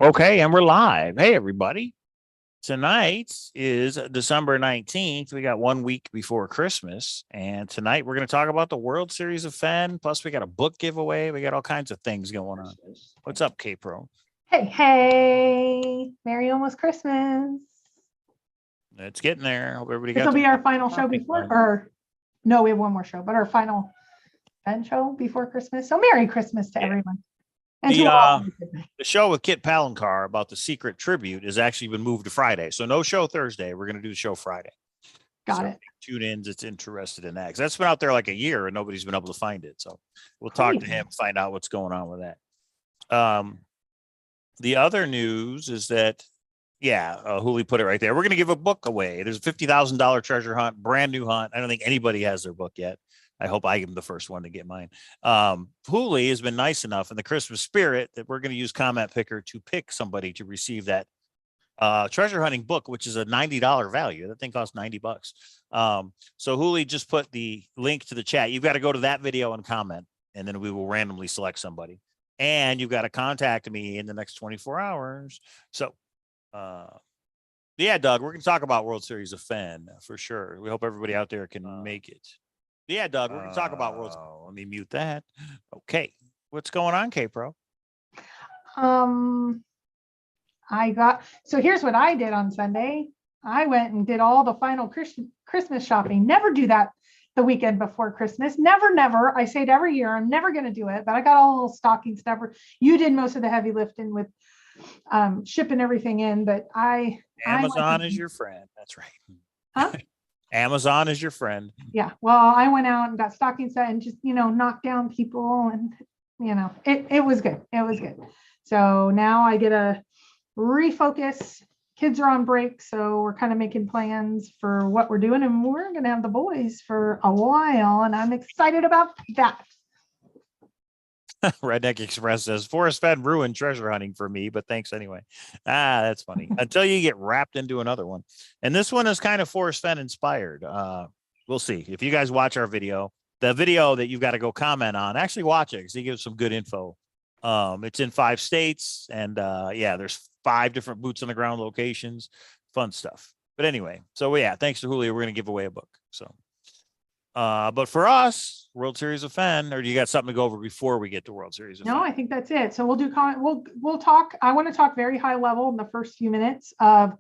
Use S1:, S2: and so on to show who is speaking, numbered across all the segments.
S1: Okay, and we're live. Hey, everybody. Tonight is December 19th. We got 1 week before Christmas. And tonight we're going to talk about the World Series of FENN. Plus, we got a book giveaway. We got all kinds of things going on. What's up, K-Pro?
S2: Hey, hey. Merry almost Christmas.
S1: It's getting there. Hope everybody
S2: This
S1: got
S2: will be our final show before, or no, we have one more show, but our final FENN show before Christmas. So Merry Christmas to everyone. And to all.
S1: The show with Kit Palancar about the secret tribute has actually been moved to Friday. So no show Thursday. We're going to do the show Friday.
S2: Got it.
S1: Tune in that's interested in that. Because that's been out there like a year and nobody's been able to find it. So we'll talk to him, find out what's going on with that. The other news is that, Hooli put it right there. We're going to give a book away. There's a $50,000 treasure hunt, brand new hunt. I don't think anybody has their book yet. I hope I am the first one to get mine. Hooli has been nice enough in the Christmas spirit that we're going to use Comment Picker to pick somebody to receive that treasure hunting book, which is a $90 value. That thing costs $90. So Hooli just put the link to the chat. You've got to go to that video and comment, and then we will randomly select somebody. And you've got to contact me in the next 24 hours. So, Doug, we're going to talk about World Series of FENN for sure. We hope everybody out there can make it. Yeah, Doug, we're going to talk about World. Let me mute that. Okay. What's going on, K-Pro?
S2: So here's what I did on Sunday. I went and did all the final Christmas shopping. Never do that the weekend before Christmas. Never. I say it every year. I'm never going to do it, but I got all the little stocking stuffer. You did most of the heavy lifting with shipping everything in, but
S1: Amazon is your friend. That's right.
S2: Huh?
S1: Amazon is your friend.
S2: Yeah. Well, I went out and got stocking set and just, knocked down people and, it was good. It was good. So now I get to refocus. Kids are on break. So we're kind of making plans for what we're doing, and we're going to have the boys for a while. And I'm excited about that.
S1: Redneck Express says Forest Fed ruined treasure hunting for me, but thanks anyway. That's funny. Until you get wrapped into another one. And this one is kind of Forest Fed inspired. We'll see. If you guys watch our video, the video that you've got to go comment on, actually watch it because he gives some good info. It's in 5 states, and there's 5 different boots on the ground locations. Fun stuff. But anyway, so thanks to Julio, we're going to give away a book. So but for us, World Series of FENN, or do you got something to go over before we get to World Series of FENN?
S2: No, I think that's it. So we'll do we'll talk. I want to talk very high level in the first few minutes of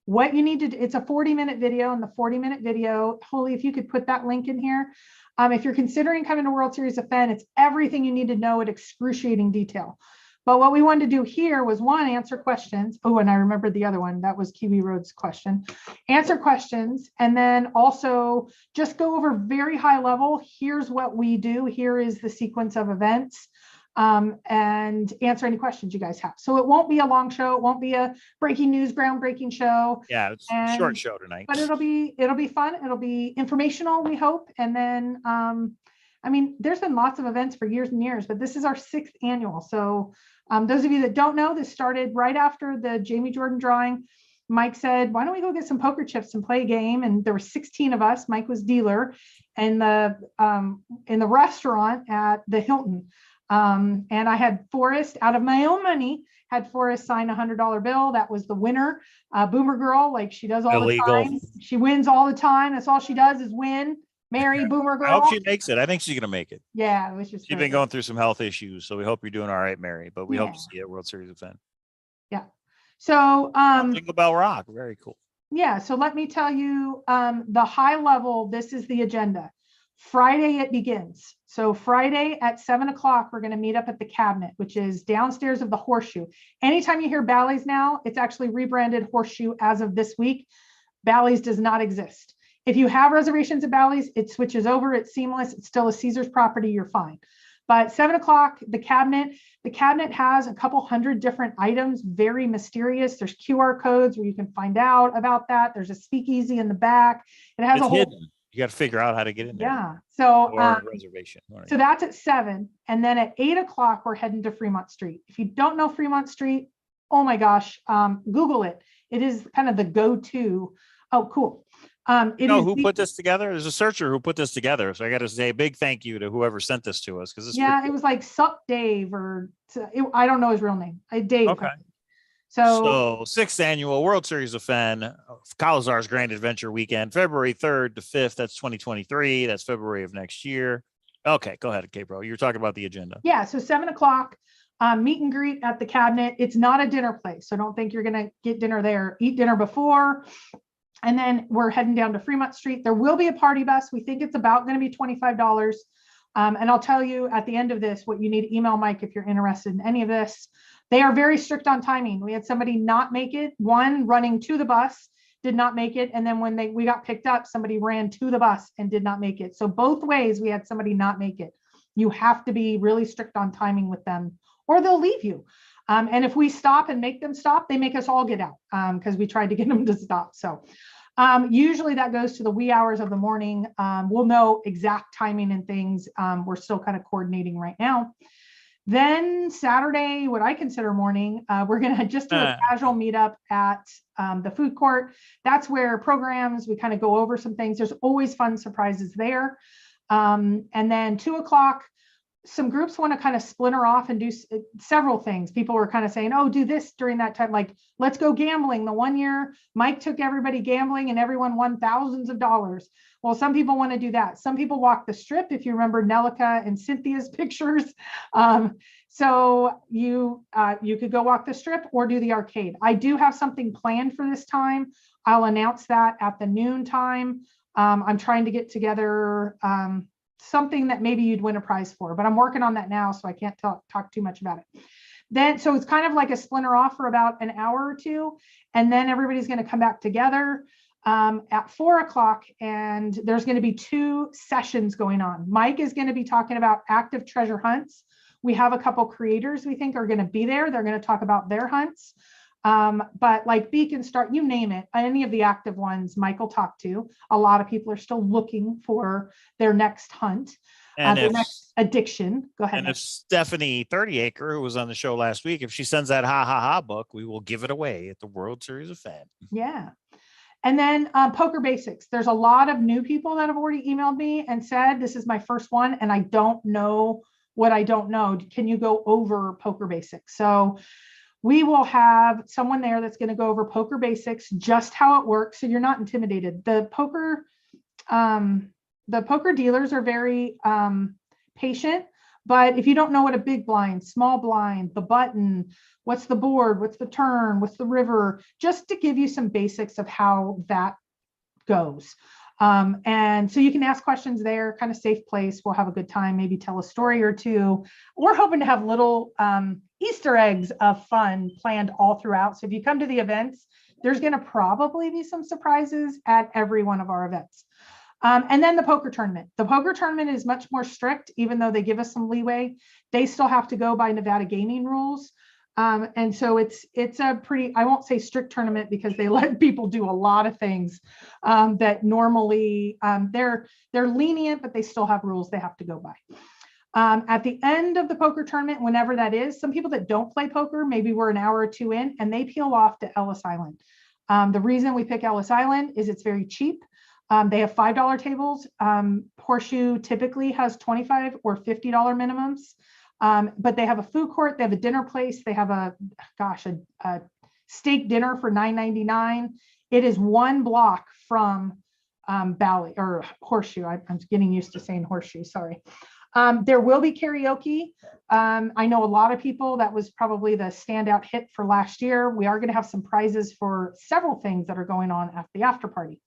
S2: what you need to do. It's a 40-minute video, and the 40-minute video, Holy, if you could put that link in here. If you're considering coming to World Series of FENN, it's everything you need to know in excruciating detail. But what we wanted to do here was, one, answer questions. Oh, and I remembered the other one. That was Kiwi Road's question. Answer questions, and then also just go over very high level. Here's what we do. Here is the sequence of events, and answer any questions you guys have. So it won't be a long show. It won't be a breaking news, groundbreaking show.
S1: Yeah, it's a short show tonight.
S2: But it'll be fun. It'll be informational, we hope. And then, there's been lots of events for years and years, but this is our 6th annual. So those of you that don't know, this started right after the Jamie Jordan drawing. Mike said, why don't we go get some poker chips and play a game? And there were 16 of us. Mike was dealer, and in the restaurant at the Hilton. And I had Forrest, out of my own money, had Forrest sign a $100 bill. That was the winner. Boomer Girl, like she does all the time. She wins all the time. That's all she does is win. Mary, Boomer Girl.
S1: I hope she makes it. I think she's going to make it.
S2: Yeah, it was just.
S1: She's been going through some health issues, so we hope you're doing all right, Mary. But we hope to see you at World Series of FENN.
S2: Yeah. So
S1: Jingle Bell Rock, very cool.
S2: Yeah. So let me tell you the high level. This is the agenda. Friday it begins. So Friday at 7 o'clock, we're going to meet up at the Cabinet, which is downstairs of the Horseshoe. Anytime you hear Bally's now, it's actually rebranded Horseshoe as of this week. Bally's does not exist. If you have reservations at Bally's, it switches over. It's seamless. It's still a Caesars property. You're fine. But 7 o'clock, the Cabinet has a couple hundred different items, very mysterious. There's QR codes where you can find out about that. There's a speakeasy in the back. It has a whole.
S1: Hidden. You got to figure out how to get in there.
S2: Yeah. So
S1: reservation. Right.
S2: So that's at 7, and then at 8 o'clock we're heading to Fremont Street. If you don't know Fremont Street, oh my gosh, Google it. It is kind of the go-to. Oh, cool.
S1: Who put this together? There's a searcher who put this together. So I got to say a big thank you to whoever sent this to us. Because
S2: it was like Sup Dave, or I don't know his real name. Dave.
S1: Okay. So 6th annual World Series of FENN, Cowlazars Grand Adventure Weekend, February 3rd to 5th. That's 2023. That's February of next year. Okay, go ahead, K-Bro. You're talking about the agenda.
S2: Yeah, so 7 o'clock, meet and greet at the cabinet. It's not a dinner place, so don't think you're going to get dinner there. Eat dinner before, and then we're heading down to Fremont Street. There will be a party bus. We think it's about going to be $25. And I'll tell you at the end of this what you need to email Mike if you're interested in any of this. They are very strict on timing. We had somebody not make it. One running to the bus did not make it. And then when we got picked up, somebody ran to the bus and did not make it. So both ways we had somebody not make it. You have to be really strict on timing with them or they'll leave you. And if we stop and make them stop, they make us all get out because we tried to get them to stop. So usually that goes to the wee hours of the morning. We'll know exact timing and things. We're still kind of coordinating right now. Then Saturday, what I consider morning, we're going to just do a casual meetup at the food court. That's where programs, we kind of go over some things. There's always fun surprises there. And then 2 o'clock, some groups want to kind of splinter off and do several things. People were kind of saying, oh, do this during that time. Like, let's go gambling. The one year Mike took everybody gambling and everyone won thousands of dollars. Well, some people want to do that. Some people walk the strip. If you remember Nelica and Cynthia's pictures. So you could go walk the strip or do the arcade. I do have something planned for this time. I'll announce that at the noon time. I'm trying to get together something that maybe you'd win a prize for, but I'm working on that now, so I can't talk too much about it. Then, so it's kind of like a splinter off for about an hour or two, and then everybody's going to come back together at 4 o'clock, and there's going to be 2 sessions going on. Mike is going to be talking about active treasure hunts. We have a couple creators we think are going to be there. They're going to talk about their hunts. But like Beacon Star, you name it, any of the active ones, Michael talked to. A lot of people are still looking for their next hunt,
S1: and
S2: their next addiction. Go ahead.
S1: And if Stephanie 30 Acre, who was on the show last week, if she sends that ha ha ha book, we will give it away at the World Series of FENN.
S2: Yeah. And then poker basics. There's a lot of new people that have already emailed me and said, this is my first one and I don't know what I don't know. Can you go over poker basics? So we will have someone there that's going to go over poker basics, just how it works. So you're not intimidated. The poker dealers are very patient, but if you don't know what a big blind, small blind, the button, what's the board, what's the turn, what's the river, just to give you some basics of how that goes. And so you can ask questions there, kind of safe place. We'll have a good time, maybe tell a story or two. We're hoping to have little Easter eggs of fun planned all throughout. So if you come to the events, there's going to probably be some surprises at every one of our events. And then the poker tournament. The poker tournament is much more strict, even though they give us some leeway. They still have to go by Nevada gaming rules. And so it's a pretty, I won't say strict tournament because they let people do a lot of things that normally they're lenient, but they still have rules they have to go by. At the end of the poker tournament, whenever that is, some people that don't play poker, maybe we're an hour or two in and they peel off to Ellis Island. The reason we pick Ellis Island is it's very cheap. They have $5 tables. Horseshoe typically has $25 or $50 minimums. But they have a food court, they have a dinner place, they have a steak dinner for $9.99. It is 1 block from Bally or Horseshoe. I'm getting used to saying Horseshoe, sorry. There will be karaoke. I know a lot of people, that was probably the standout hit for last year. We are going to have some prizes for several things that are going on at the after party.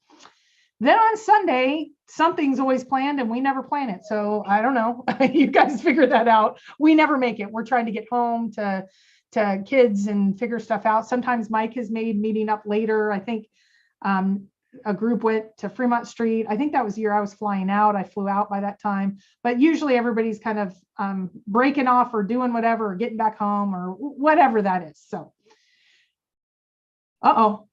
S2: Then on Sunday, something's always planned and we never plan it. So I don't know. You guys figure that out. We never make it. We're trying to get home to kids and figure stuff out. Sometimes Mike has made meeting up later. I think a group went to Fremont Street. I think that was the year I was flying out. I flew out by that time. But usually everybody's kind of breaking off or doing whatever or getting back home or whatever that is. So, uh-oh.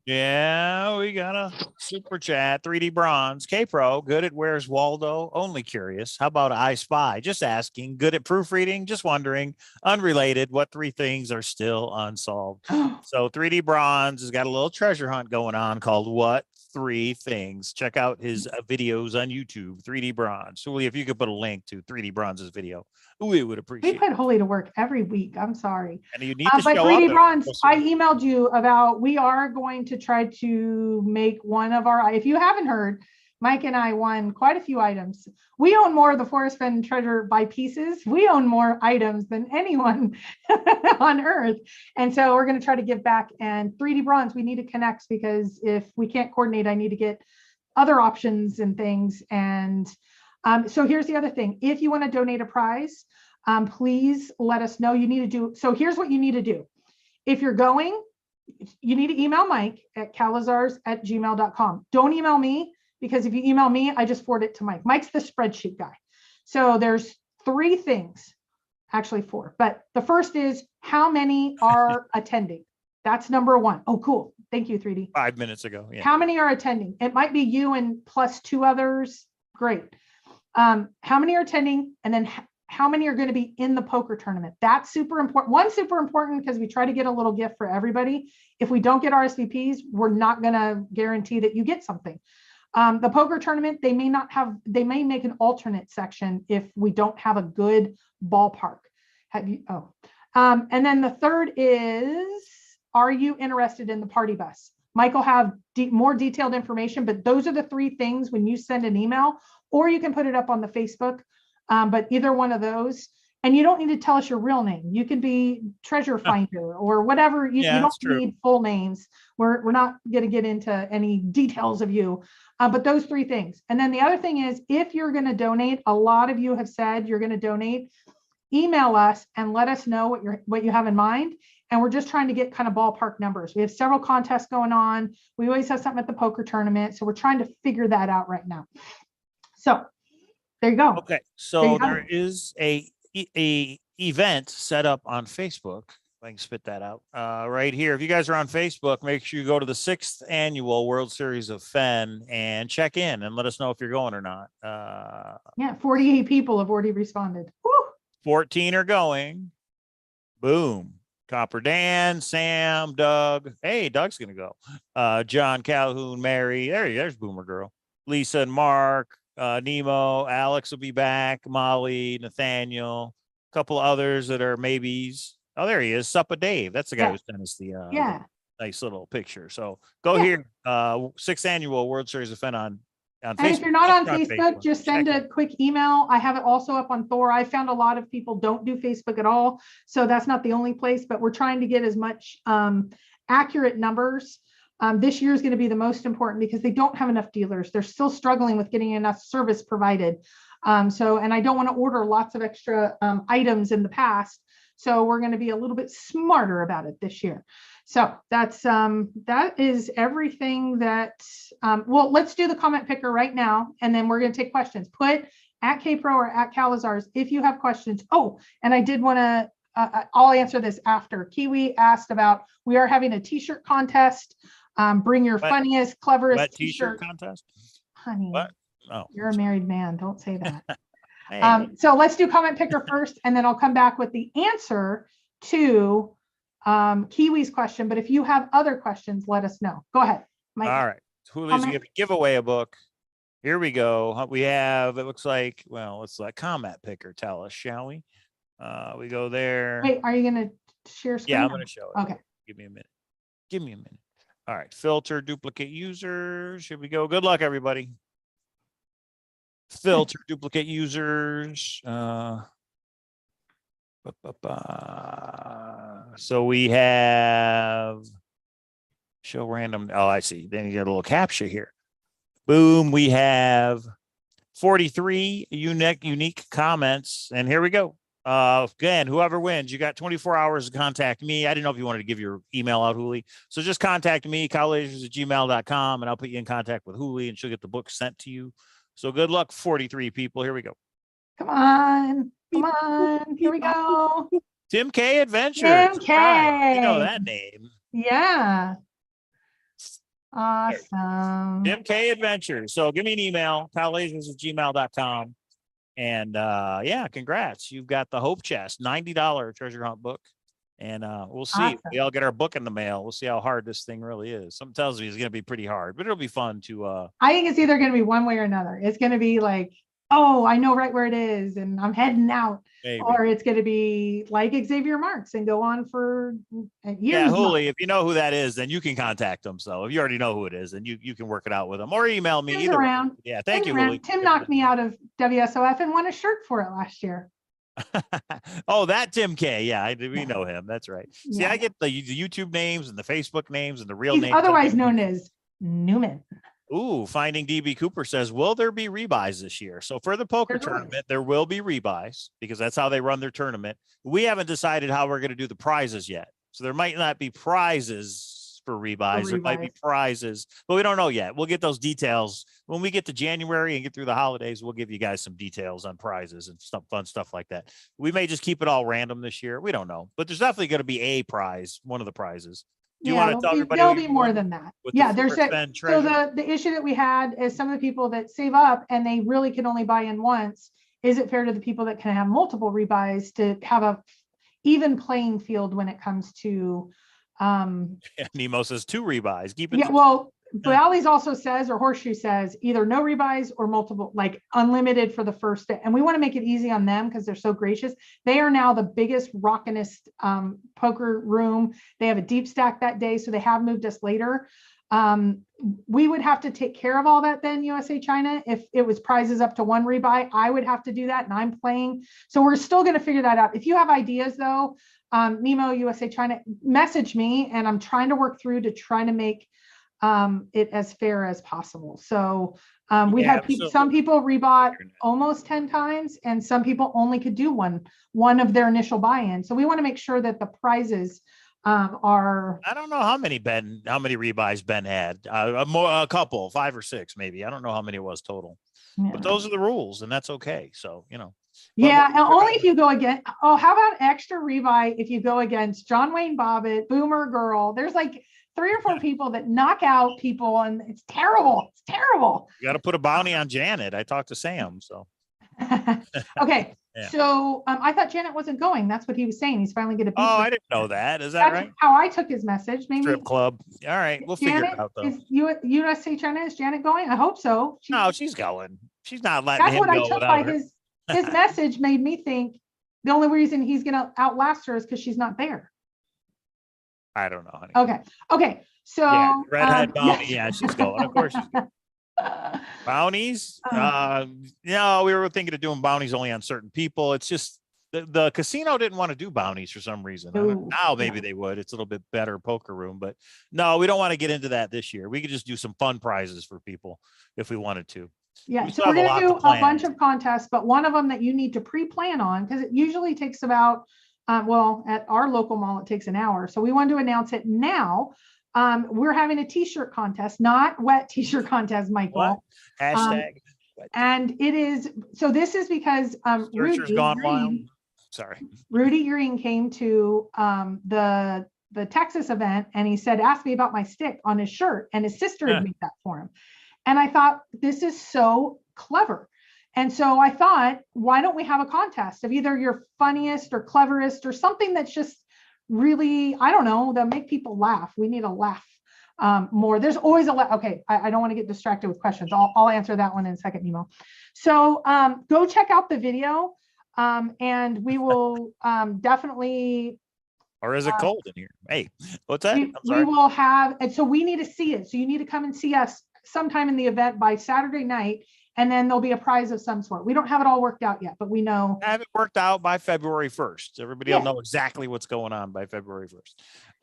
S1: Yeah, we got a super chat. 3D Bronze. K-Pro, good at Where's Waldo? Only curious. How about I Spy? Just asking. Good at proofreading? Just wondering. Unrelated. What 3 things are still unsolved? So 3D Bronze has got a little treasure hunt going on called What 3 Things. Check out his videos on YouTube, 3D Bronze. So if you could put a link to 3D Bronze's video, we would
S2: We
S1: appreciate
S2: put
S1: it.
S2: Holy to work every week. I'm sorry.
S1: And you need to
S2: But
S1: show
S2: 3D
S1: up.
S2: Bronze, I emailed you about, we are going to try to make one of our, if you haven't heard, Mike and I won quite a few items. We own more of the Forest FENN treasure by pieces. We own more items than anyone on earth. And so we're going to try to give back. And 3D Bronze, we need to connect, because if we can't coordinate, I need to get other options and things. And so here's the other thing. If you want to donate a prize, please let us know. You need to do, so here's what you need to do. If you're going, you need to email Mike at cowlazars@gmail.com. Don't email me, because if you email me, I just forward it to Mike. Mike's the spreadsheet guy. So there's 3 things, actually 4, but the first is how many are attending. That's number 1. Oh, cool. Thank you, 3D.
S1: 5 minutes ago. Yeah.
S2: How many are attending? It might be you and plus 2 others. Great. How many are attending? And then how many are going to be in the poker tournament? That's super important. One, super important, because we try to get a little gift for everybody. If we don't get RSVPs, we're not going to guarantee that you get something. The poker tournament, they may not have, they may make an alternate section if we don't have a good ballpark. Have you? Oh, and then the third is, are you interested in the party bus? Mike will have more detailed information, but those are the 3 things when you send an email, or you can put it up on the Facebook. But either one of those, and you don't need to tell us your real name. You can be treasure finder or whatever. You don't need full names. We're not going to get into any details of you, but those 3 things. And then the other thing is, if you're going to donate, a lot of you have said you're going to donate, email us and let us know what you have in mind. And we're just trying to get kind of ballpark numbers. We have several contests going on. We always have something at the poker tournament. So we're trying to figure that out right now. So there you go.
S1: Okay, so there is a event set up on Facebook. If I can spit that out right here. If you guys are on Facebook, make sure you go to the 6th annual World Series of FENN and check in and let us know if you're going or not.
S2: Yeah, 48 people have already responded. Woo!
S1: 14 are going. Boom. Copper Dan, Sam, Doug. Hey, Doug's gonna go. John Calhoun, Mary. There's Boomer Girl. Lisa and Mark. Nemo, Alex will be back, Molly, Nathaniel, a couple others that are maybes. Oh, there he is, Suppa Dave. That's the guy who sent us the nice little picture. So go here, 6th annual World Series of FENN on Facebook.
S2: And if you're not on Facebook, just send a quick email. I have it also up on Thor. I found a lot of people don't do Facebook at all, so that's not the only place, but we're trying to get as much accurate numbers. This year is going to be the most important, because they don't have enough dealers. They're still struggling with getting enough service provided. And I don't want to order lots of extra items in the past. So we're going to be a little bit smarter about it this year. So that's that is everything that, well, let's do the comment picker right now, and then we're going to take questions. Put at K-Pro or at Cowlazars if you have questions. Oh, and I did want to, I'll answer this after. Kiwi asked about, we are having a t-shirt contest. Bring your funniest, cleverest
S1: t-shirt contest.
S2: Honey,
S1: what? Oh,
S2: you're a married man. Don't say that.
S1: Hey.
S2: So let's do comment picker first, and then I'll come back with the answer to Kiwi's question. But if you have other questions, let us know. Go ahead, Mike.
S1: All right. Julie's going to give away a book. Here we go. We have, it looks like, well, let's let comment picker tell us, shall we? We go there.
S2: Wait, are you going to share screen?
S1: Yeah, I'm going to show it.
S2: Okay.
S1: Give me a minute. Give me a minute. All right. Filter, duplicate users. Here we go. Good luck, everybody. Filter, duplicate users. So we have show random. Oh, I see. Then you get a little captcha here. Boom. We have 43 unique comments. And here we go. Again, whoever wins, you got 24 hours to contact me. I didn't know if you wanted to give your email out, Huli. So just contact me, cowlazars@gmail.com, and I'll put you in contact with Huli, and she'll get the book sent to you. So good luck, 43 people. Here we go.
S2: Come on. Come on. Here we go.
S1: Tim K Adventures.
S2: Tim K.
S1: Right. You know that name.
S2: Yeah. Awesome.
S1: Jim K Adventures. So give me an email, cowlazars@gmail.com. And yeah, congrats. You've got the Hope Chest, $90 treasure hunt book. And we'll see.
S2: Awesome.
S1: We all get our book in the mail. We'll see how hard this thing really is. Something tells me it's going to be pretty hard, but it'll be fun to.
S2: I think it's either going to be one way or another. It's going to be like, oh, I know right where it is and I'm heading out.
S1: Maybe.
S2: Or it's going to be like Xavier Marks and go on for years.
S1: Yeah, Hooli, if you know who that is, then you can contact them. So if you already know who it is, then you can work it out with them or email me.
S2: Tim's
S1: Either
S2: around.
S1: way. Yeah, thank you,
S2: Around.
S1: Hooli.
S2: Tim knocked me out of WSOF and won a shirt for it last year.
S1: Oh, that Tim K. Yeah, we know him. That's right. See,
S2: Yeah.
S1: I get the YouTube names and the Facebook names and the real
S2: He's
S1: names.
S2: otherwise known as Newman.
S1: Ooh, Finding DB Cooper says, will there be rebuys this year? So for the poker tournament, there will be rebuys because that's how they run their tournament. We haven't decided how we're going to do the prizes yet. So there might not be prizes for rebuys. There might be prizes, but we don't know yet. We'll get those details when we get to January and get through the holidays. We'll give you guys some details on prizes and stuff, fun stuff like that. We may just keep it all random this year. We don't know, but there's definitely going to be a prize, one of the prizes. Do you want to tell everybody?
S2: There'll be more than that. Yeah, there's so the issue that we had is some of the people that save up and they really can only buy in once. Is it fair to the people that can have multiple rebuys to have a even playing field when it comes to
S1: Nemo says 2 rebuys. Keep it.
S2: Yeah, well, Bally's also says, or Horseshoe says, either no rebuys or multiple, like unlimited for the first day. And we want to make it easy on them because they're so gracious. They are now the biggest, rockinest poker room. They have a deep stack that day, so they have moved us later. We would have to take care of all that then, USA China. If it was prizes up to 1 rebuy, I would have to do that, and I'm playing. So we're still going to figure that out. If you have ideas, though, Nemo, USA China, message me, and I'm trying to work through to try to make it as fair as possible. So we have some people rebought almost 10 times, and some people only could do one of their initial buy-in. So we want to make sure that the prizes are.
S1: I don't know how many rebuys Ben had. A couple, 5 or 6 maybe. I don't know how many it was total. Yeah. But those are the rules, and that's okay. So
S2: Yeah, and only if you go again. Oh, how about extra rebuy if you go against John Wayne Bobbitt, Boomer Girl? There's like 3 or 4 people that knock out people, and it's terrible. It's terrible.
S1: You got to put a bounty on Janet. I talked to Sam, so.
S2: Okay. Yeah. So I thought Janet wasn't going. That's what he was saying. He's finally going to.
S1: Oh, I didn't know that. Is that right?
S2: How I took his message. Maybe
S1: strip club. All right, we'll figure it out though.
S2: Is USA China, is Janet going? I hope so.
S1: No, she's going. She's not letting him go.
S2: That's what I took by his message. Made me think the only reason he's going to outlast her is because she's not there.
S1: I don't know, honey.
S2: Okay. So
S1: yeah, redhead bounty. Yeah, she's going. Of course she's going. Bounties? No, we were thinking of doing bounties only on certain people. It's just the casino didn't want to do bounties for some reason. Now maybe they would. It's a little bit better poker room, but no, we don't want to get into that this year. We could just do some fun prizes for people if we wanted to.
S2: Yeah, so we're going to do a bunch of contests, but one of them that you need to pre-plan on, because it usually takes about, well, at our local mall, it takes an hour. So we want to announce it now. We're having a t-shirt contest, not wet t-shirt contest, Michael.
S1: What? Hashtag.
S2: And it is, so this is because Rudy Green came to the Texas event, and he said, ask me about my stick on his shirt, and his sister had made that for him. And I thought, this is so clever. And so I thought, why don't we have a contest of either your funniest or cleverest or something that's just really, I don't know, that make people laugh. We need a laugh more. There's always a laugh. Okay, I don't want to get distracted with questions. I'll answer that one in a second, Nemo. So go check out the video, and we will definitely.
S1: Or is it cold in here? Hey, what's that?
S2: We will have, and so we need to see it. So you need to come and see us sometime in the event by Saturday night, and then there'll be a prize of some sort. We don't have it all worked out yet, but we know.
S1: Have it worked out by February 1st. Everybody will know exactly what's going on by February 1st.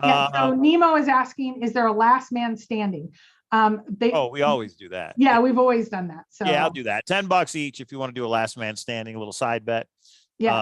S2: Yeah, so Nemo is asking, is there a last man standing?
S1: We always do that.
S2: Yeah, we've always done that. So
S1: yeah, I'll do that. $10 each if you want to do a last man standing, a little side bet.
S2: Yeah.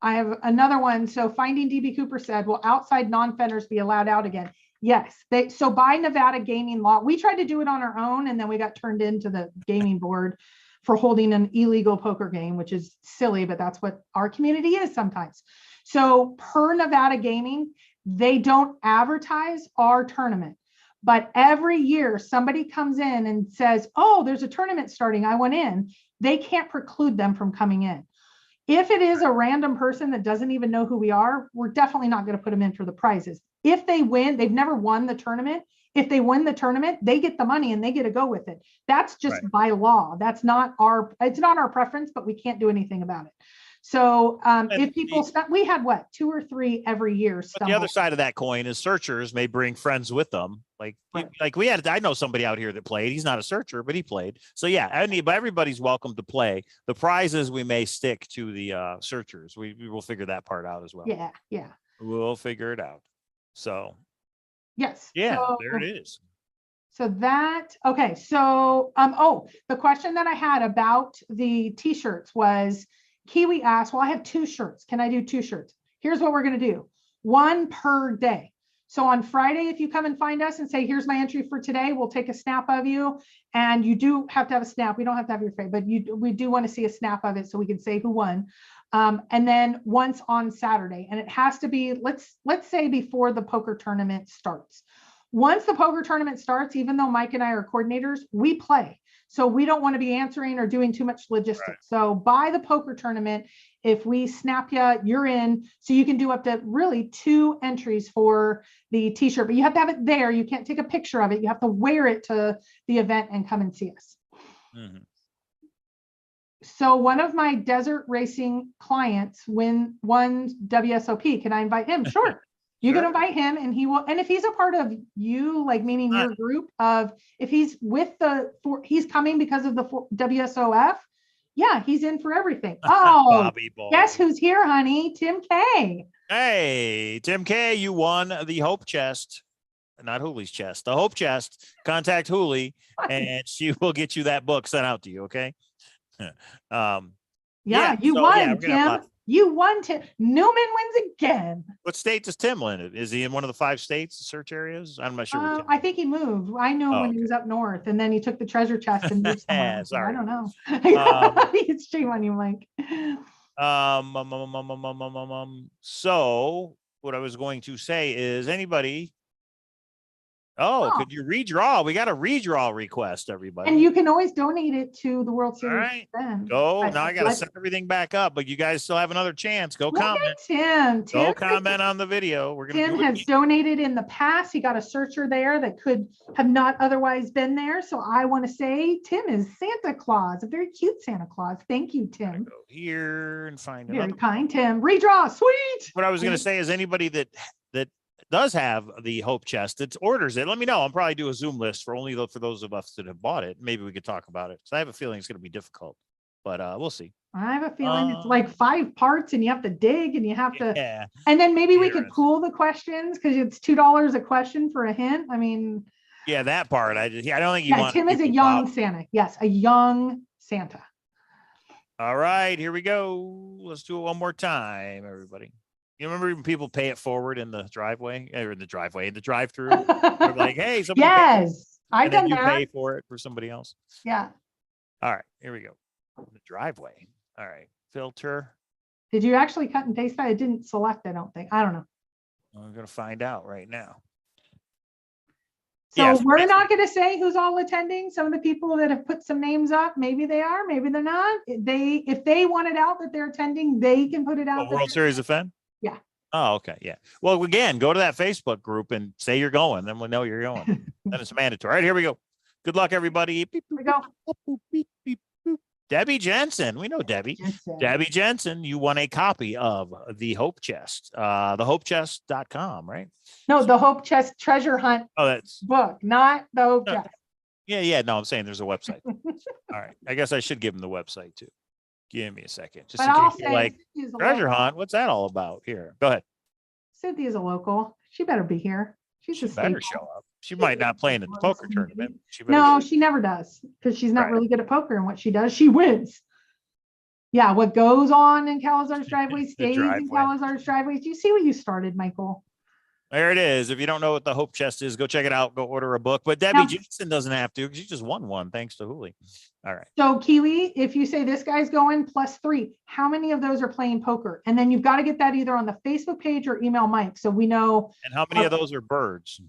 S2: I have another one. So Finding DB Cooper said, will outside non-fenners be allowed out again? Yes. So by Nevada gaming law, we tried to do it on our own, and then we got turned into the gaming board for holding an illegal poker game, which is silly, but that's what our community is sometimes. So per Nevada gaming, they don't advertise our tournament, But every year somebody comes in and says, oh, there's a tournament starting, I want in. They can't preclude them from coming in. If it is a random person that doesn't even know who we are, we're definitely not going to put them in for the prizes. If they win, they've never won the tournament. If they win the tournament, they get the money and they get to go with it. That's just by law. That's not it's not our preference, but we can't do anything about it. So if people we had what, 2 or 3 every year.
S1: But the other side of that coin is searchers may bring friends with them. Like we had, I know somebody out here that played. He's not a searcher, but he played. So yeah, but everybody's welcome to play. The prizes we may stick to the searchers. We will figure that part out as well.
S2: Yeah, yeah.
S1: We'll figure it out. So
S2: yes.
S1: Yeah,
S2: so,
S1: there it is.
S2: So that, okay. So, oh, the question that I had about the t-shirts was, Kiwi asked, well, I have 2 shirts. Can I do 2 shirts? Here's what we're going to do. 1 per day. So on Friday, if you come and find us and say, here's my entry for today, we'll take a snap of you. And you do have to have a snap. We don't have to have your face, but we do want to see a snap of it so we can say who won. And then once on Saturday, and it has to be, let's say before the poker tournament starts. Once the poker tournament starts, even though Mike and I are coordinators, we play. So we don't want to be answering or doing too much logistics. Right. So by the poker tournament, if we snap you, you're in. So you can do up to really 2 entries for the t-shirt, but you have to have it there. You can't take a picture of it. You have to wear it to the event and come and see us. Mm-hmm. So one of my desert racing clients won WSOP. Can I invite him? Sure. You can invite him and he will. And if he's a part of you, like meaning your group of, if he's with he's coming because of the WSOF. Yeah, he's in for everything. Oh, guess who's here, honey? Tim K.
S1: Hey, Tim K, you won the Hope Chest. Not Hooley's chest, the Hope Chest. Contact Hooley and she will get you that book sent out to you. Okay.
S2: You won, Tim. You won, Tim. Newman wins again.
S1: What state does Tim live in? Is he in one of the 5 states, search areas? I'm not sure.
S2: I think he moved. I know when he was up north, and then he took the treasure chest and moved somewhere.
S1: Sorry.
S2: I don't know. It's shame on you, Mike.
S1: So what I was going to say is, anybody? Could you redraw? We got a redraw request, everybody.
S2: And you can always donate it to the World Series.
S1: All right. Go. Now I got to set everything back up, but you guys still have another chance. Go comment.
S2: Tim.
S1: Go comment on the video. We're going to
S2: Tim has donated in the past. He got a searcher there that could have not otherwise been there. So I want to say Tim is Santa Claus, a very cute Santa Claus. Thank you, Tim.
S1: Go here and find
S2: very kind, Tim. Redraw, sweet.
S1: What I was going to say is anybody that does have the Hope Chest, it orders it, let me know. I'll probably do a Zoom list for those of us that have bought it. Maybe we could talk about it. So I have a feeling it's going to be difficult, but we'll see.
S2: I have a feeling it's like 5 parts and you have to dig and you have to, and then maybe we could pool the questions because it's $2 a question for a hint. I mean,
S1: yeah, that part. I don't think you want.
S2: Tim is a young Santa. Yes, a young Santa.
S1: All right, here we go. Let's do it one more time, everybody. You remember when people pay it forward in the driveway or in the drive-through? They're like, hey,
S2: yes, I've done that.
S1: You pay for it for somebody else.
S2: Yeah.
S1: All right, here we go. The driveway. All right, filter.
S2: Did you actually cut and paste that? It didn't select, I don't think. I don't know.
S1: I'm going to find out right now.
S2: So we're not going to say who's all attending. Some of the people that have put some names up, maybe they are, maybe they're not. If they want it out that they're attending, they can put it out.
S1: World Series of FENN?
S2: Yeah.
S1: Oh, okay. Yeah. Well, again, go to that Facebook group and say you're going. Then we'll know you're going. Then it's mandatory. All right, here we go. Good luck, everybody.
S2: Here we go.
S1: Debbie Jensen. We know Debbie. Debbie Jensen, you won a copy of the Hope Chest, thehopechest.com, right?
S2: No, the Hope Chest treasure hunt
S1: that's
S2: book, not the Hope Chest.
S1: Yeah. No, I'm saying there's a website. All right. I guess I should give them the website too. Give me a second. Just in case you're like, treasure hunt, what's that all about? Here, go ahead.
S2: Cynthia's a local. She better be here. She
S1: better show up. She might not play in the poker tournament.
S2: She never does because she's not really good at poker, and what she does, she wins. Yeah, what goes on in Cowlazars driveway stays in Cowlazars driveways. Do you see what you started, Michael?
S1: There it is. If you don't know what the Hope Chest is, go check it out. Go order a book. But Debbie Jensen doesn't have to because she just won one thanks to Hooley. All right.
S2: So Kiwi, if you say this guy's going +3, how many of those are playing poker? And then you've got to get that either on the Facebook page or email Mike so we know.
S1: And how many of those are birds?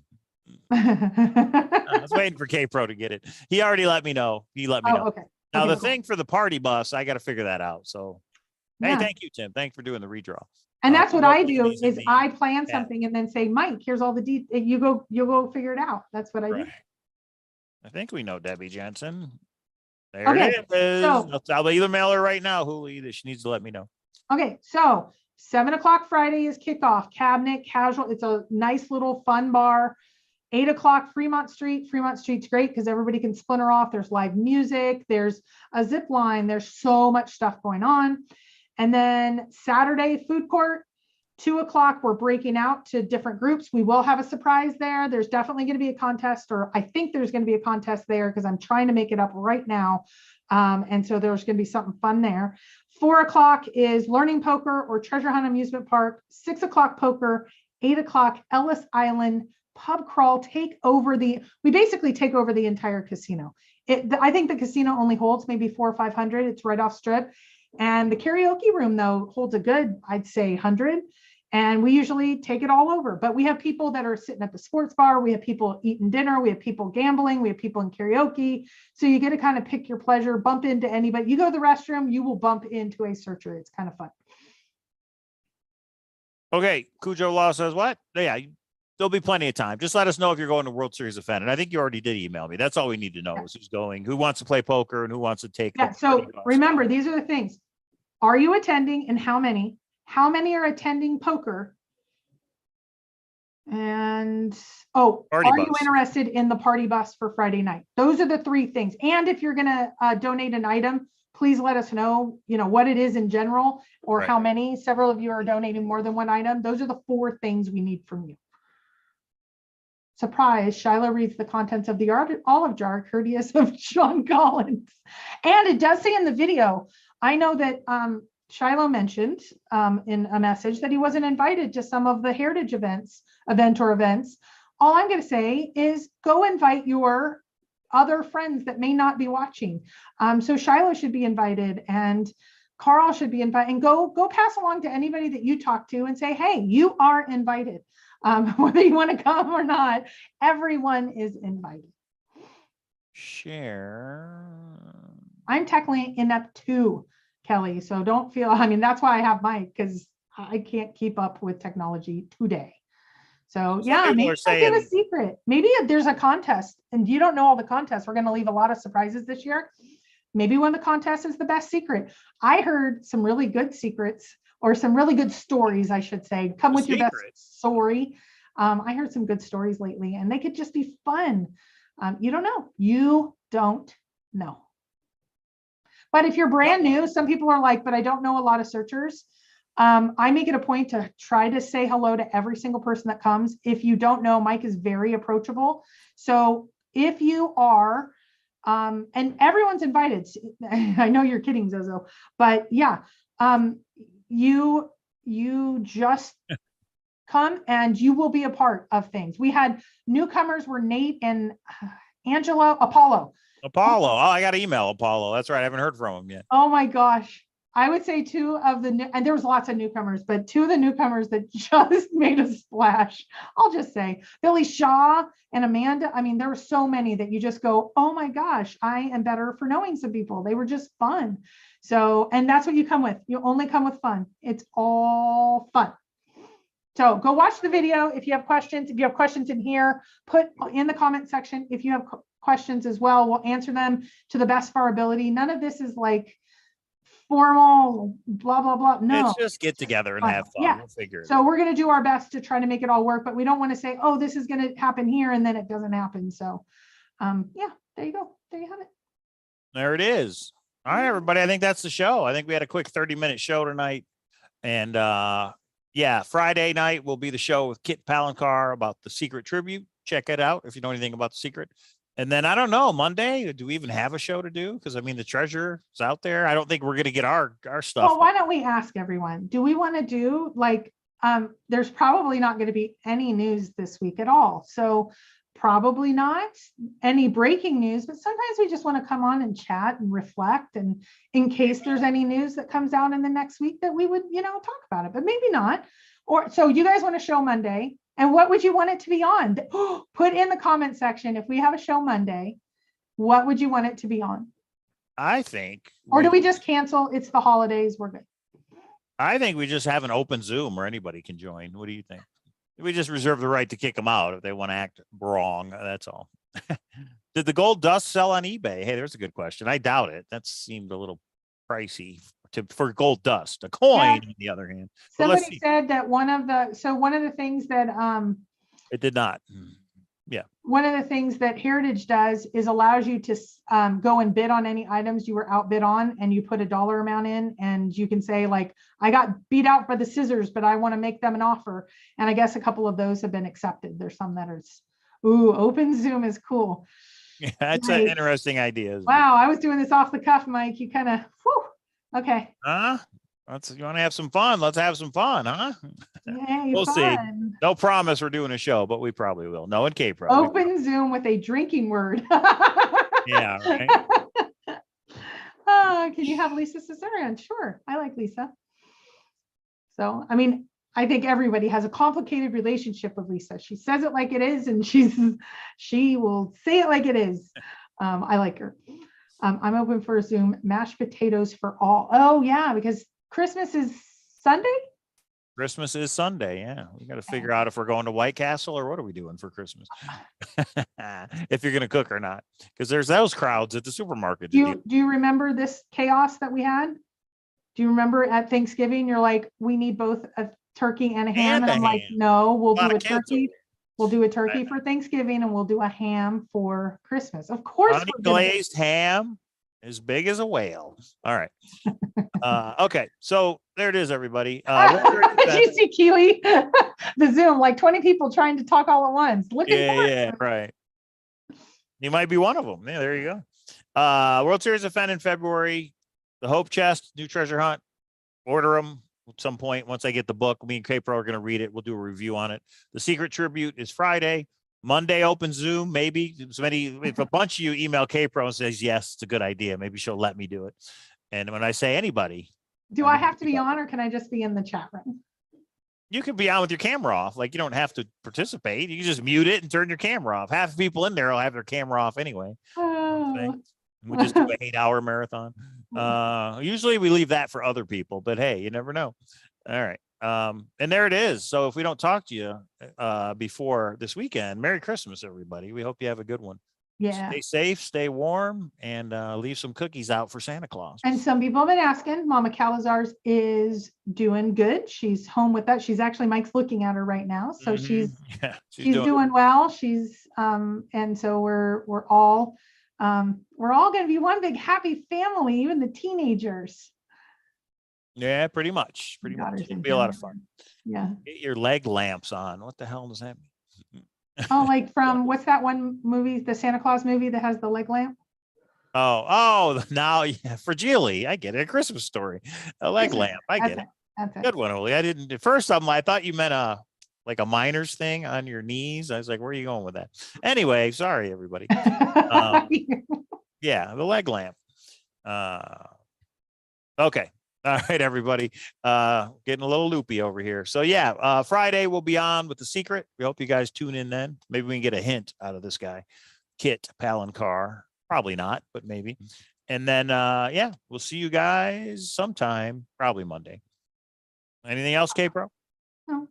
S1: I was waiting for K-Pro to get it. He already let me know. He let me know.
S2: Okay.
S1: Now
S2: Okay,
S1: the
S2: cool.
S1: thing for the party bus, I got to figure that out. So, hey,
S2: Yeah.
S1: thank you, Tim. Thanks for doing the redraw.
S2: And that's what
S1: We'll
S2: I
S1: put
S2: do
S1: these in
S2: is
S1: the
S2: I plan
S1: chat.
S2: something and then say, Mike, here's all the details. You'll go figure it out. That's what I do.
S1: Right. I think we know Debbie Jensen. There
S2: Okay,
S1: it is.
S2: so-
S1: I'll either mail her right now, Huli, that she needs to let me know.
S2: Okay, so 7 o'clock Friday is kickoff, cabinet, casual. It's a nice little fun bar. 8 o'clock, Fremont Street. Fremont Street's great because everybody can splinter off. There's live music, there's a zip line, there's so much stuff going on. And then Saturday, food court, 2 o'clock, we're breaking out to different groups. We will have a surprise there. There's definitely going to be a contest, or I think there's going to be a contest there because I'm trying to make it up right now. And so there's going to be something fun there. 4 o'clock is learning poker or treasure hunt amusement park. 6 o'clock poker. 8 o'clock Ellis Island pub crawl. We basically take over the entire casino. I think the casino only holds maybe 400 or 500. It's right off strip. And the karaoke room, though, holds a good, I'd say, 100. And we usually take it all over. But we have people that are sitting at the sports bar. We have people eating dinner. We have people gambling. We have people in karaoke. So you get to kind of pick your pleasure, bump into anybody. You go to the restroom, you will bump into a searcher. It's kind of fun.
S1: Okay. Cujo Law says what? Yeah, there'll be plenty of time. Just let us know if you're going to World Series of FENN. And I think you already did email me. That's all we need to know is who's going, who wants to play poker, and who wants to take.
S2: Yeah. So remember, these are the things. Are you attending and how many? How many are attending poker? And are you interested in the party bus for Friday night? Those are the three things. And if you're going to donate an item, please let us know, what it is in general or how many. Several of you are donating more than one item. Those are the 4 things we need from you. Surprise, Shiloh reads the contents of the olive jar, courteous of Sean Collins. And it does say in the video, I know that Shiloh mentioned in a message that he wasn't invited to some of the heritage events. All I'm going to say is go invite your other friends that may not be watching. So Shiloh should be invited and Carl should be invited, and go pass along to anybody that you talk to and say, hey, you are invited. Whether you want to come or not, everyone is invited.
S1: Share.
S2: I'm technically inept too, Kelly. So don't feel, that's why I have Mike, because I can't keep up with technology today. So yeah, maybe I'll give a secret. Maybe there's a contest and you don't know all the contests. We're going to leave a lot of surprises this year. Maybe one of the contests is the best secret. I heard some really good secrets, or some really good stories, I should say. Come with your best story. I heard some good stories lately and they could just be fun. You don't know. You don't know. But if you're brand new, some people are like, but I don't know a lot of searchers. I make it a point to try to say hello to every single person that comes. If you don't know, Mike is very approachable. So if you are, and everyone's invited. I know you're kidding, Zozo, but yeah, you just come and you will be a part of things. We had newcomers were Nate and Apollo.
S1: Oh, I got to email Apollo. That's right. I haven't heard from him yet.
S2: Oh my gosh. I would say 2 of the, and there was lots of newcomers, but 2 of the newcomers that just made a splash. I'll just say Billy Shaw and Amanda. There were so many that you just go, oh my gosh, I am better for knowing some people. They were just fun. So, and that's what you come with. You only come with fun. It's all fun. So go watch the video. If you have questions in here, put in the comment section. If you have questions as well, we'll answer them to the best of our ability. None of this is like formal, blah, blah, blah. No.
S1: It's just get together and have fun.
S2: Yeah.
S1: We'll figure it
S2: out. So we're going to do our best to try to make it all work, but we don't want to say, oh, this is going to happen here, and then it doesn't happen. So yeah, there you go. There you have it.
S1: There it is. All right, everybody. I think that's the show. I think we had a quick 30-minute show tonight. And yeah, Friday night will be the show with Kit Palancar about the Secret Tribute. Check it out if you know anything about the Secret. And then I don't know, Monday, do we even have a show to do? Because the treasure is out there. I don't think we're going to get our stuff.
S2: Well, why don't we ask everyone? Do we want to do there's probably not going to be any news this week at all. So probably not any breaking news, but sometimes we just want to come on and chat and reflect. And in case there's any news that comes out in the next week that we would, talk about it, but maybe not. Or so you guys want to show Monday. And what would you want it to be on? Put in the comment section, if we have a show Monday, what would you want it to be on?
S1: I think.
S2: Or do we just cancel? It's the holidays. We're good.
S1: I think we just have an open Zoom where anybody can join. What do you think? We just reserve the right to kick them out if they want to act wrong. That's all. Did the gold dust sell on eBay? Hey, there's a good question. I doubt it. That seemed a little pricey for gold dust. A coin, on the other hand.
S2: Somebody said that one of the things that
S1: it did not. Yeah.
S2: One of the things that Heritage does is allows you to go and bid on any items you were outbid on, and you put a dollar amount in, and you can say like, I got beat out for the scissors, but I want to make them an offer. And I guess a couple of those have been accepted. There's some that are, ooh, open Zoom is cool.
S1: Yeah, that's an interesting idea.
S2: Wow, I was doing this off the cuff, Mike. You kind of, okay.
S1: You want to have some fun? Let's have some fun, huh?
S2: Yay,
S1: we'll
S2: fun.
S1: see. No promise we're doing a show, but we probably will. No, in K-Pro.
S2: Open Zoom with a drinking word.
S1: Yeah, right.
S2: Can you have Lisa Caesarion? Sure, I like Lisa. So, I mean, I think everybody has a complicated relationship with Lisa. She says it like it is, and she will say it like it is. I like her. I'm open for a Zoom. Mashed potatoes for all. Oh yeah, because Christmas is Sunday.
S1: Christmas is Sunday. Yeah, we got to figure out if we're going to White Castle or what are we doing for Christmas. If you're going to cook or not, because there's those crowds at the supermarket.
S2: Do you remember this chaos that we had? Do you remember at Thanksgiving? You're like, we need both a turkey and a ham, and I'm like, no, we'll do a turkey. We'll do a turkey for Thanksgiving, and we'll do a ham for Christmas. Of course,
S1: honey glazed ham as big as a whale. All right. Okay, so there it is, everybody.
S2: Did you see Keely? The Zoom, like 20 people trying to talk all at once.
S1: Yeah, right. You might be one of them. Yeah, there you go. World Series of FENN in February. The Hope Chest, new treasure hunt. Order them at some point. Once I get the book, me and K-Pro are going to read it. We'll do a review on it. The Secret Tribute is Friday. Monday, open Zoom. Maybe if a bunch of you email K-Pro and says, yes, it's a good idea, maybe she'll let me do it. And when I say anybody.
S2: Do I have to be on, or can I just be in the chat room?
S1: You can be on with your camera off. Like, you don't have to participate. You can just mute it and turn your camera off. Half the people in there will have their camera off anyway. We just do an 8-hour marathon. Usually we leave that for other people, but hey, you never know. All right. And there it is. So if we don't talk to you before this weekend, Merry Christmas, everybody. We hope you have a good one.
S2: Yeah.
S1: Stay safe, stay warm, and leave some cookies out for Santa Claus.
S2: And some people have been asking, Mama Cowlazars is doing good. She's home with that. She's actually, Mike's looking at her right now. So she's doing well. She's and so we're all going to be one big happy family, even the teenagers.
S1: Yeah, pretty much. It'll be a lot of fun.
S2: Yeah.
S1: Get your leg lamps on. What the hell does that mean?
S2: Oh, like from what's that one movie, the Santa Claus movie that has the leg lamp?
S1: Oh, now, yeah, Fragile. I get it. A Christmas Story. A leg lamp. I get it.
S2: That's it.
S1: Good one, Oli. I didn't at first. I thought you meant like a miner's thing on your knees. I was like, where are you going with that? Anyway, sorry, everybody. Yeah, the leg lamp. Okay. All right, everybody. Getting a little loopy over here. So yeah, Friday we'll be on with The Secret. We hope you guys tune in then. Maybe we can get a hint out of this guy, Kit Palancar. Probably not, but maybe. And then yeah, we'll see you guys sometime, probably Monday. Anything else, K-Pro?
S2: No.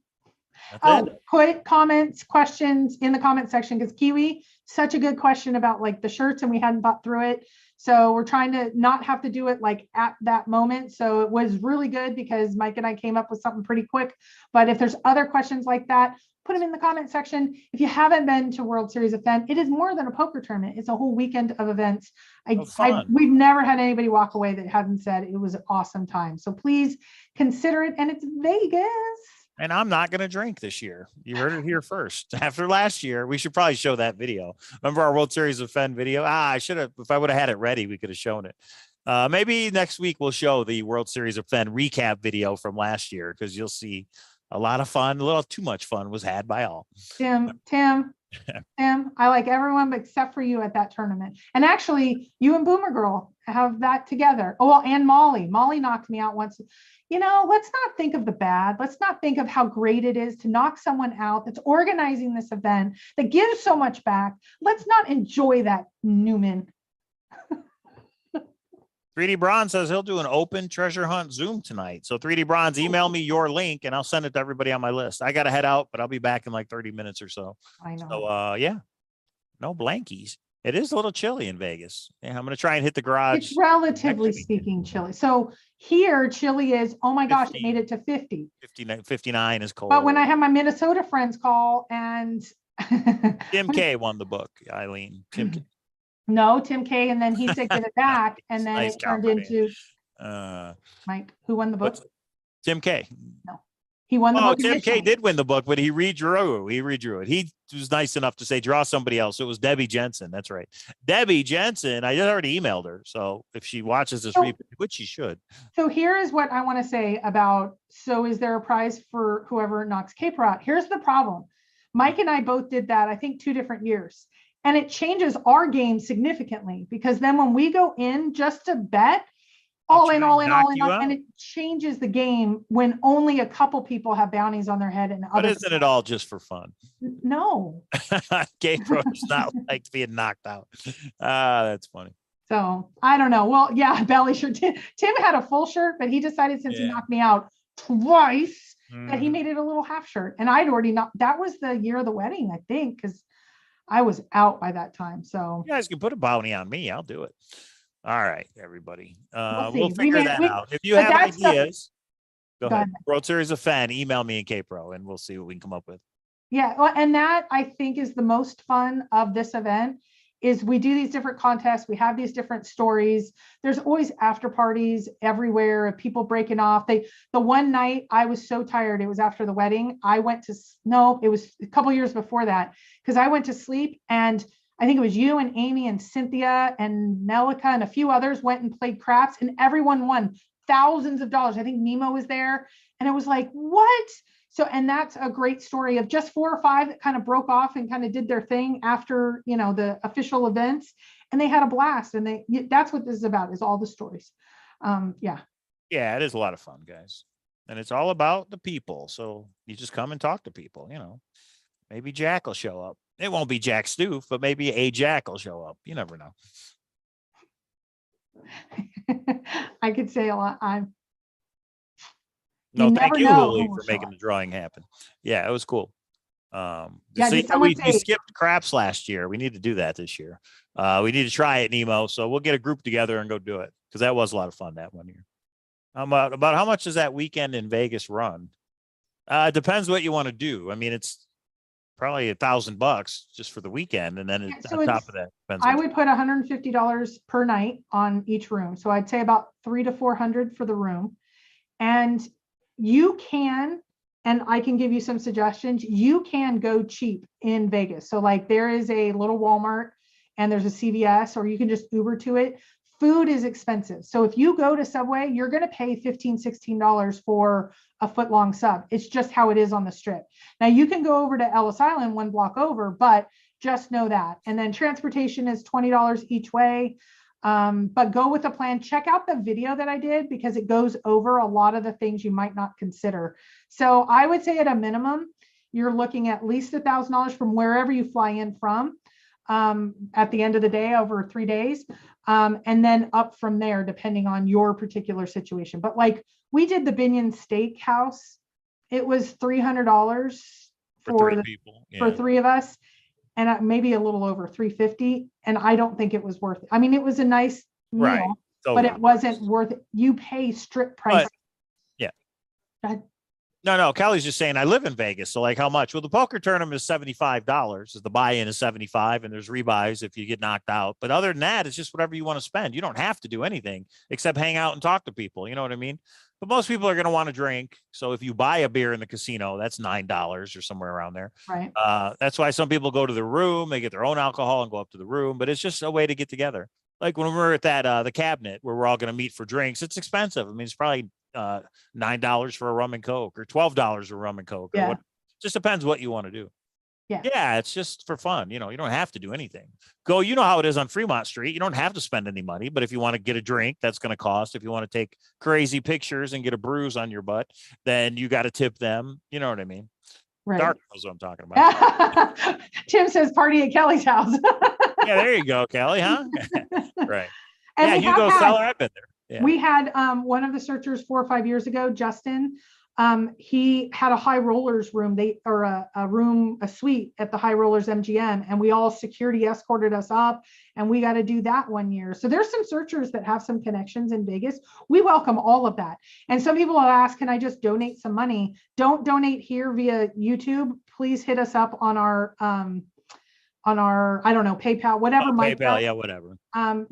S2: Put comments, questions in the comment section, because Kiwi, such a good question about like the shirts, and we hadn't thought through it. So we're trying to not have to do it like at that moment. So it was really good because Mike and I came up with something pretty quick. But if there's other questions like that, put them in the comment section. If you haven't been to World Series of FENN, it is more than a poker tournament. It's a whole weekend of events. We've never had anybody walk away that hadn't said it was an awesome time. So please consider it. And it's Vegas.
S1: And I'm not going to drink this year. You heard it here first. After last year, we should probably show that video. Remember our World Series of FENN video? I should have, if I would have had it ready, we could have shown it. Maybe next week we'll show the World Series of FENN recap video from last year, because you'll see a lot of fun. A little too much fun was had by all.
S2: Tim, Tim, I like everyone except for you at that tournament. And actually, you and Boomer Girl have that together. Oh, well, and Molly. Molly knocked me out once. Let's not think of the bad. Let's not think of how great it is to knock someone out that's organizing this event, that gives so much back. Let's not enjoy that, Newman.
S1: 3D Bronze says he'll do an open treasure hunt Zoom tonight. So 3D Bronze, email me your link and I'll send it to everybody on my list. I got to head out, but I'll be back in like 30 minutes or so.
S2: I know.
S1: So yeah, no blankies. It is a little chilly in Vegas. Yeah, I'm going to try and hit the garage.
S2: It's relatively speaking chilly. So here, chilly is, oh my gosh,
S1: 50.
S2: it made it to 50.
S1: 59 is cold.
S2: But when I have my Minnesota friends call and
S1: Tim K won the book, Eileen. Tim K.
S2: No, Tim K, and then he said give it back, and then
S1: Nice
S2: it turned
S1: cover, man.
S2: into Mike, who won the book?
S1: Tim K.
S2: No, he won the book.
S1: Tim K
S2: initially.
S1: did win the book, but he redrew it. He was nice enough to say draw somebody else. It was Debbie Jensen. That's right. Debbie Jensen. I already emailed her. So if she watches this replay, which she should.
S2: So here is what I want to say about, so is there a prize for whoever knocks Caper out? Here's the problem. Mike and I both did that, I think 2 different years. And it changes our game significantly because then when we go in just to bet, all in, and it changes the game when only a couple people have bounties on their head and
S1: but isn't it all just for fun?
S2: No.
S1: Gabriel does not like being knocked out. That's funny.
S2: So I don't know. Well, yeah, belly shirt. Tim had a full shirt, but he decided since he knocked me out twice that he made it a little half shirt. And I'd already knocked, that was the year of the wedding, I think, because I was out by that time. So
S1: you guys can put a bounty on me. I'll do it. All right, everybody.
S2: We'll
S1: figure that out. If you have ideas, go ahead. World Series of FENN, email me in K-Pro and we'll see what we can come up with.
S2: Yeah. Well, and that I think is the most fun of this event is we do these different contests. We have these different stories. There's always after parties everywhere of people breaking off. The one night I was so tired, it was after the wedding. It was a couple years before that because I went to sleep and I think it was you and Amy and Cynthia and Nelica and a few others went and played craps and everyone won thousands of dollars. I think Nemo was there and it was like, what? So, and that's a great story of just 4 or 5 that kind of broke off and kind of did their thing after, the official events and they had a blast and that's what this is about is all the stories. Yeah.
S1: Yeah, it is a lot of fun, guys. And it's all about the people. So you just come and talk to people, maybe Jack will show up. It won't be Jack Stoof, but maybe a Jack will show up. You never know.
S2: I could say a lot.
S1: No, thank you, Hooli, for making the drawing happen. Yeah, it was cool. We skipped craps last year. We need to do that this year. We need to try it, Nemo. So we'll get a group together and go do it because that was a lot of fun that one year. About how much does that weekend in Vegas run? It depends what you want to do. I mean, it's probably $1,000 just for the weekend, and then on top of that,
S2: I would put $150 per night on each room. So I'd say about $300 to $400 for the room, and you can, and I can give you some suggestions. You can go cheap in Vegas. So like there is a little Walmart and there's a CVS, or you can just Uber to it. Food is expensive. So if you go to Subway, you're going to pay $15, $16 for a foot-long sub. It's just how it is on the strip. Now you can go over to Ellis Island 1 block over, but just know that. And then transportation is $20 each way. But go with a plan. Check out the video that I did because it goes over a lot of the things you might not consider. So I would say at a minimum, you're looking at least $1,000 from wherever you fly in from at the end of the day over 3 days. And then up from there, depending on your particular situation. But like we did the Binion Steakhouse, it was $300 for 3 people, for 3 of us. And maybe a little over $350. And I don't think it was worth it. I mean, it was a nice meal, but it wasn't worth it. You pay strip price.
S1: Yeah. No, Kelly's just saying I live in Vegas. So like how much? Well, the poker tournament is $75. The buy-in is $75 and there's rebuys if you get knocked out. But other than that, it's just whatever you want to spend. You don't have to do anything except hang out and talk to people. You know what I mean? But most people are going to want to drink. So if you buy a beer in the casino, that's $9 or somewhere around there.
S2: Right.
S1: That's why some people go to the room, they get their own alcohol and go up to the room, but it's just a way to get together. Like when we're at that, the cabinet where we're all going to meet for drinks, it's expensive. I mean, it's probably $9 for a rum and Coke or $12 for rum and Coke.
S2: Yeah.
S1: Just depends what you want to do.
S2: Yeah.
S1: Yeah, it's just for fun. You know, you don't have to do anything. Go, you know how it is on Fremont Street. You don't have to spend any money, but if you want to get a drink, that's going to cost. If you want to take crazy pictures and get a bruise on your butt, then you got to tip them. You know what I mean?
S2: Right.
S1: Dark knows what I'm talking about.
S2: Tim says party at Kelly's house.
S1: Yeah, there you go, Kelly, huh? Right.
S2: And
S1: Yeah,
S2: we have
S1: Hugo
S2: had-
S1: Seller, I've been there. Yeah.
S2: We had one of the searchers 4 or 5 years ago, Justin. He had a high rollers room, a suite at the High Rollers MGM, and we all security escorted us up, and we got to do that one year. So there's some searchers that have some connections in Vegas. We welcome all of that. And some people will ask, can I just donate some money? Don't donate here via YouTube. Please hit us up on our I don't know, PayPal, whatever.
S1: PayPal, yeah, whatever.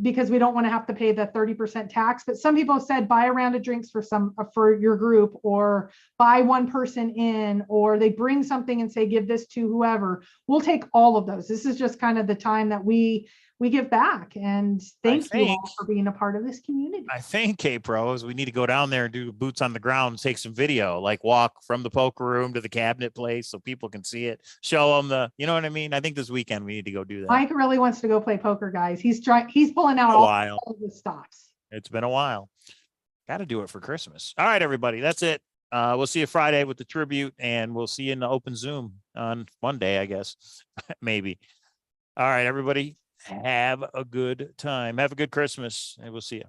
S2: Because we don't want to have to pay the 30% tax. But some people have said buy a round of drinks for your group, or buy one person in, or they bring something and say give this to whoever. We'll take all of those. This is just kind of the time that we give back, and thank you all for being a part of this community.
S1: I think, K-Pros, we need to go down there and do boots on the ground and take some video, like walk from the poker room to the cabinet place so people can see it, show them you know what I mean? I think this weekend we need to go do that.
S2: Mike really wants to go play poker, guys. He's pulling out all of the stops.
S1: It's been a while. Got to do it for Christmas. All right, everybody, that's it. We'll see you Friday with the tribute, and we'll see you in the open Zoom on Monday, I guess. Maybe. All right, everybody. Have a good time. Have a good Christmas, and we'll see you.